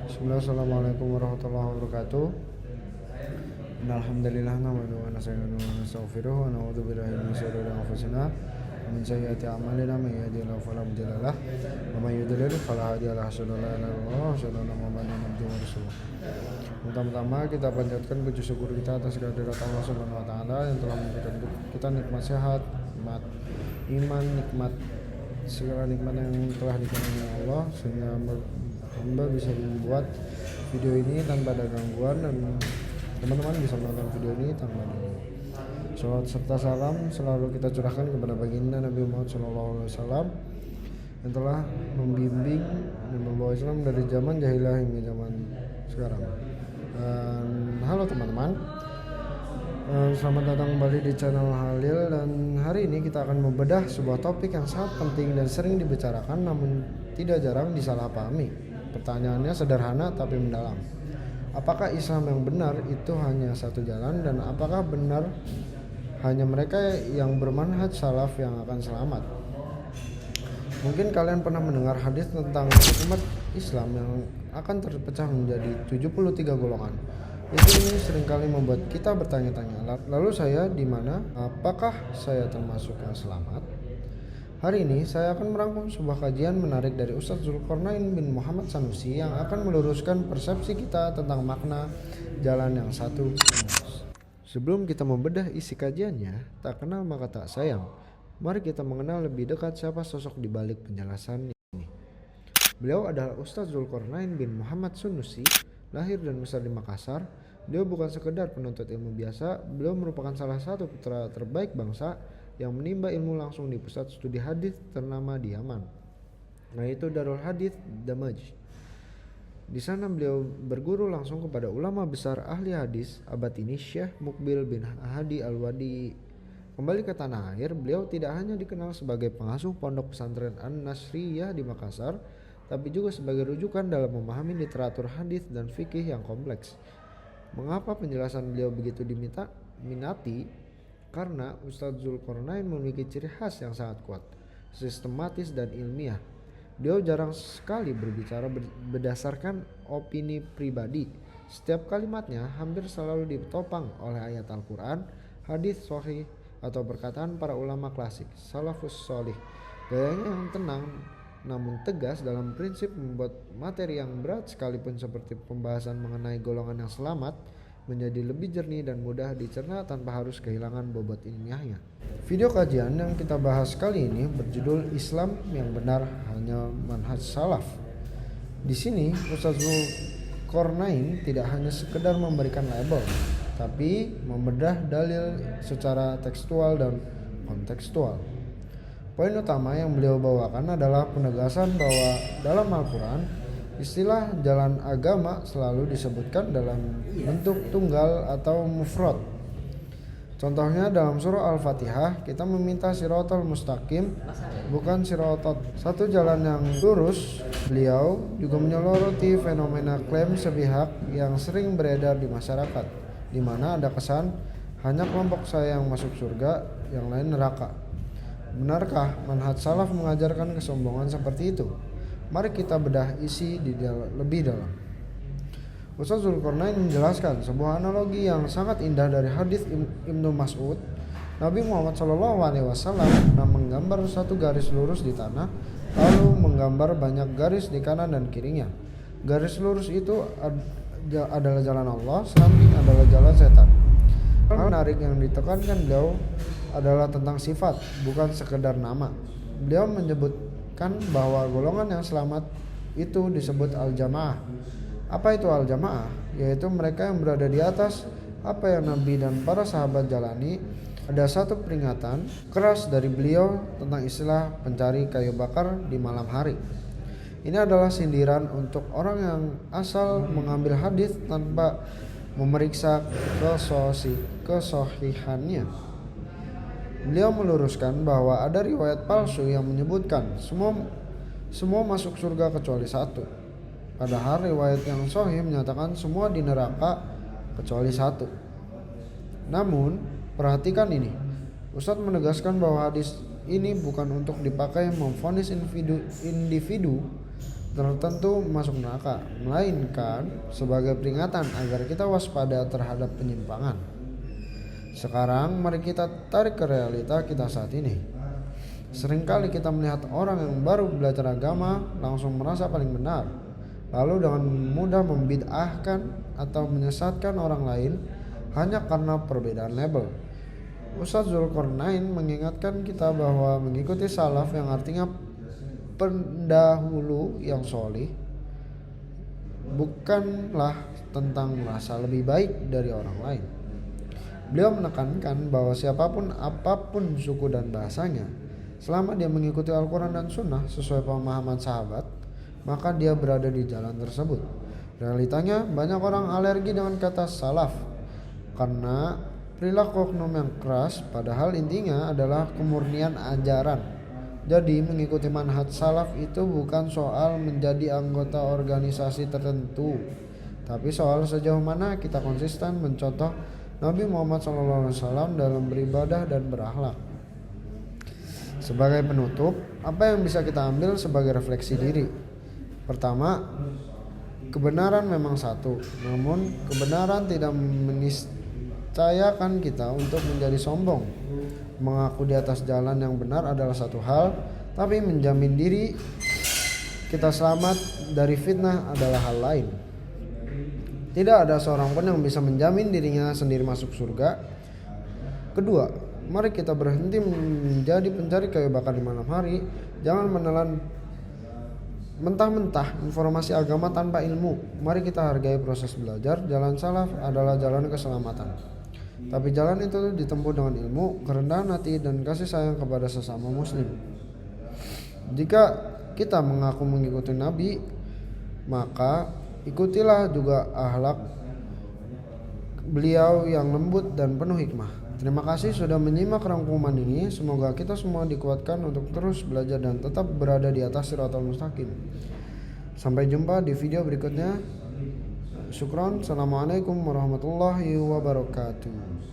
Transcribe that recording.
Assalamualaikum warahmatullahi wabarakatuh. Alhamdulillah nahmaduhu wa nasta'inuhu wa nastaghfiruh wa na'udzu billahi min shururi anfusina wa min sayyiati a'malina may yahdihillahu fala mudilla lahu wa may yudlil fala hadiya lahu. Asyhadu an la ilaha illallah wa asyhadu anna Muhammadan abduhu wa rasuluh. Pertama-tama kita panjatkan puji syukur kita atas kehadirat Allah Subhanahu wa taala yang telah memberikan kita nikmat sehat, nikmat iman, nikmat segala nikmat yang telah dikaruniai Allah sehingga hamba bisa membuat video ini tanpa ada gangguan dan teman-teman bisa menonton video ini tanpa ada gangguan. Salawat serta salam selalu kita curahkan kepada baginda Nabi Muhammad SAW yang telah membimbing dan membawa Islam dari zaman jahiliyah hingga zaman sekarang. Halo teman-teman, selamat datang kembali di channel Halil, dan hari ini kita akan membedah sebuah topik yang sangat penting dan sering dibicarakan namun tidak jarang disalahpahami. Pertanyaannya sederhana tapi mendalam. Apakah Islam yang benar itu hanya satu jalan, dan apakah benar hanya mereka yang bermanhaj salaf yang akan selamat? Mungkin kalian pernah mendengar hadis tentang umat Islam yang akan terpecah menjadi 73 golongan. Itu ini seringkali membuat kita bertanya-tanya, lalu saya di mana? Apakah saya termasuk yang selamat? Hari ini saya akan merangkum sebuah kajian menarik dari Ustadz Zulkarnain bin Muhammad Sanusi yang akan meluruskan persepsi kita tentang makna jalan yang satu. Sebelum kita membedah isi kajiannya, tak kenal maka tak sayang. Mari kita mengenal lebih dekat siapa sosok di balik penjelasan ini. Beliau adalah Ustadz Zulkarnain bin Muhammad Sanusi, lahir dan besar di Makassar. Beliau bukan sekedar penuntut ilmu biasa, beliau merupakan salah satu putra terbaik bangsa yang menimba ilmu langsung di pusat studi hadis ternama di Yaman, yaitu Darul Hadits Damaj. Di sana beliau berguru langsung kepada ulama besar ahli hadis abad ini, Syekh Mukbil bin Hadi Al-Wadi. Kembali ke tanah air, beliau tidak hanya dikenal sebagai pengasuh pondok pesantren An-Nasriyah di Makassar, tapi juga sebagai rujukan dalam memahami literatur hadis dan fikih yang kompleks. Mengapa penjelasan beliau begitu diminati? Karena Ustadz Zulkarnain memiliki ciri khas yang sangat kuat, sistematis dan ilmiah. Beliau jarang sekali berbicara berdasarkan opini pribadi. Setiap kalimatnya hampir selalu ditopang oleh ayat Al-Quran, hadis sahih, atau perkataan para ulama klasik, salafus sholih. Gayanya yang tenang namun tegas dalam prinsip membuat materi yang berat sekalipun seperti pembahasan mengenai golongan yang selamat menjadi lebih jernih dan mudah dicerna tanpa harus kehilangan bobot ilmiahnya. Video kajian yang kita bahas kali ini berjudul Islam yang benar hanya manhaj salaf. Di sini Ustadz Zulkarnain tidak hanya sekedar memberikan label, tapi membedah dalil secara tekstual dan kontekstual. Poin utama yang beliau bawakan adalah penegasan bahwa dalam Al-Quran istilah jalan agama selalu disebutkan dalam bentuk tunggal atau mufrad. Contohnya dalam surah Al-Fatihah kita meminta siratal mustaqim, bukan siratat, satu jalan yang lurus. Beliau juga menyoroti fenomena klaim sepihak yang sering beredar di masyarakat, di mana ada kesan hanya kelompok saya yang masuk surga, yang lain neraka. Benarkah manhaj salaf mengajarkan kesombongan seperti itu? Mari kita bedah isi lebih dalam. Ustadz Zulkarnain menjelaskan sebuah analogi yang sangat indah dari hadis Ibnu Mas'ud. Nabi Muhammad SAW pernah menggambar satu garis lurus di tanah, lalu menggambar banyak garis di kanan dan kirinya. Garis lurus itu adalah jalan Allah, samping adalah jalan setan. Hal menarik yang ditekankan beliau adalah tentang sifat, bukan sekedar nama. Beliau menyebutkan bahwa golongan yang selamat itu disebut al-jamaah. Apa itu al-jamaah? Yaitu mereka yang berada di atas apa yang Nabi dan para sahabat jalani. Ada satu peringatan keras dari beliau tentang istilah pencari kayu bakar di malam hari. Ini adalah sindiran untuk orang yang asal mengambil hadis tanpa memeriksa kesohihannya. Beliau meluruskan bahwa ada riwayat palsu yang menyebutkan semua masuk surga kecuali satu. Padahal riwayat yang sahih menyatakan semua di neraka kecuali satu. Namun, perhatikan ini. Ustadz menegaskan bahwa hadis ini bukan untuk dipakai memvonis individu, tertentu masuk neraka, melainkan sebagai peringatan agar kita waspada terhadap penyimpangan. Sekarang mari kita tarik ke realita kita saat ini. Seringkali kita melihat orang yang baru belajar agama langsung merasa paling benar, lalu dengan mudah membid'ahkan atau menyesatkan orang lain hanya karena perbedaan label. Ustadz Zulkarnain mengingatkan kita bahwa mengikuti salaf yang artinya pendahulu yang sholih bukanlah tentang merasa lebih baik dari orang lain. Beliau menekankan bahwa siapapun apapun suku dan bahasanya, selama dia mengikuti Al-Quran dan Sunnah sesuai pemahaman sahabat, maka dia berada di jalan tersebut. Realitanya banyak orang alergi dengan kata salaf karena perilaku oknum yang keras, padahal intinya adalah kemurnian ajaran. Jadi mengikuti manhaj salaf itu bukan soal menjadi anggota organisasi tertentu, tapi soal sejauh mana kita konsisten mencontoh Nabi Muhammad SAW dalam beribadah dan berakhlak. Sebagai penutup, apa yang bisa kita ambil sebagai refleksi diri? Pertama, kebenaran memang satu, namun kebenaran tidak meniscayakan kita untuk menjadi sombong. Mengaku di atas jalan yang benar adalah satu hal, tapi menjamin diri kita selamat dari fitnah adalah hal lain. Tidak ada seorang pun yang bisa menjamin dirinya sendiri masuk surga. Kedua, mari kita berhenti menjadi pencari kayu bakar di malam hari. Jangan menelan mentah-mentah informasi agama tanpa ilmu. Mari kita hargai proses belajar. Jalan salaf adalah jalan keselamatan, tapi jalan itu ditempuh dengan ilmu, kerendahan hati, dan kasih sayang kepada sesama muslim. Jika kita mengaku mengikuti Nabi, maka ikutilah juga akhlak beliau yang lembut dan penuh hikmah. Terima kasih sudah menyimak rangkuman ini. Semoga kita semua dikuatkan untuk terus belajar dan tetap berada di atas siratal mustaqim. Sampai jumpa di video berikutnya. Syukron. Assalamualaikum warahmatullahi wabarakatuh.